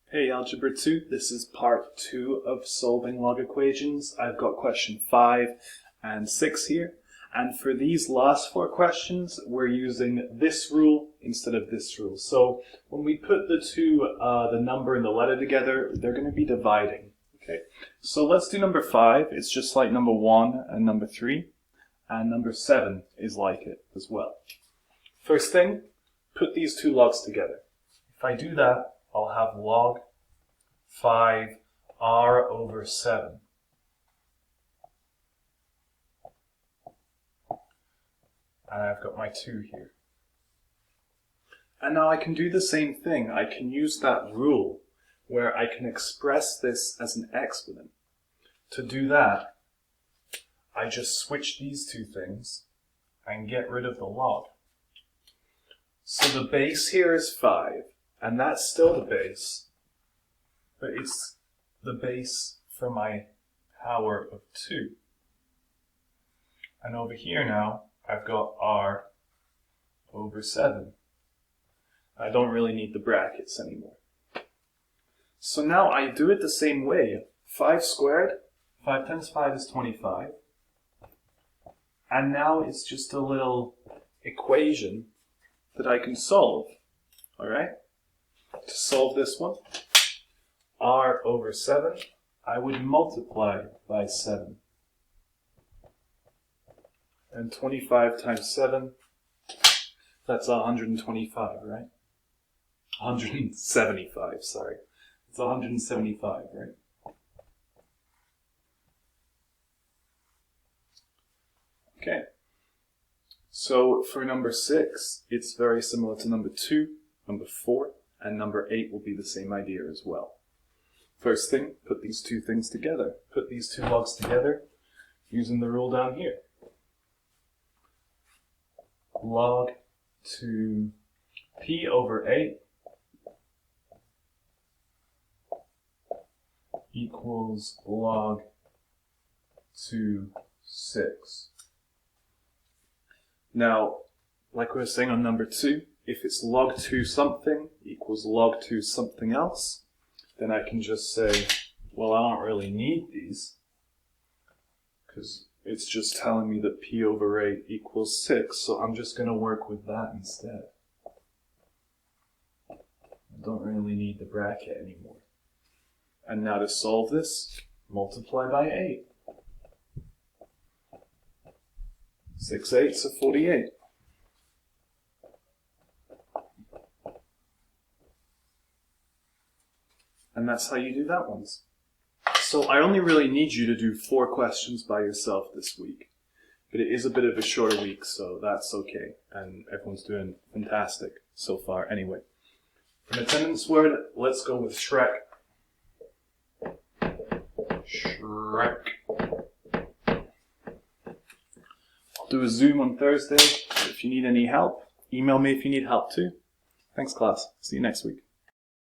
Hey Algebra 2, this is part 2 of solving log equations. I've got question 5 and 6 here. And for these last 4 questions, we're using this rule instead of this rule. So when we put the number and the letter together, they're going to be dividing. Okay, so let's do number 5. It's just like number 1 and number 3. And number 7 is like it as well. First thing, put these two logs together. If I do that, I'll have log 5r over 7. And I've got my 2 here. And now I can do the same thing. I can use that rule where I can express this as an exponent. To do that, I just switch these two things and get rid of the log. So the base here is 5. And that's still the base, but it's the base for my power of 2. And over here now, I've got r over 7. I don't really need the brackets anymore. So now I do it the same way. 5 squared, 5 times 5 is 25. And now it's just a little equation that I can solve, all right? To solve this one, r over 7, I would multiply by 7. And 25 times 7, that's 125, right? 175, sorry. It's 175, right? Okay. So for number 6, it's very similar to number 2, number 4, and number 8 will be the same idea as well. First thing, put these two things together. Put these two logs together using the rule down here. Log 2p over 8 equals log 2, 6. Now, like we were saying on number 2, if it's log 2 something equals log 2 something else, then I can just say, well, I don't really need these, because it's just telling me that p over 8 equals 6, so I'm just going to work with that instead. I don't really need the bracket anymore. And now to solve this, multiply by 8. 6 eighths are 48. And that's how you do that one. So I only really need you to do 4 questions by yourself this week. But it is a bit of a shorter week, so that's okay. And everyone's doing fantastic so far anyway. For an attendance word, let's go with Shrek. Shrek. I'll do a Zoom on Thursday. If you need any help, email me if you need help too. Thanks, class. See you next week.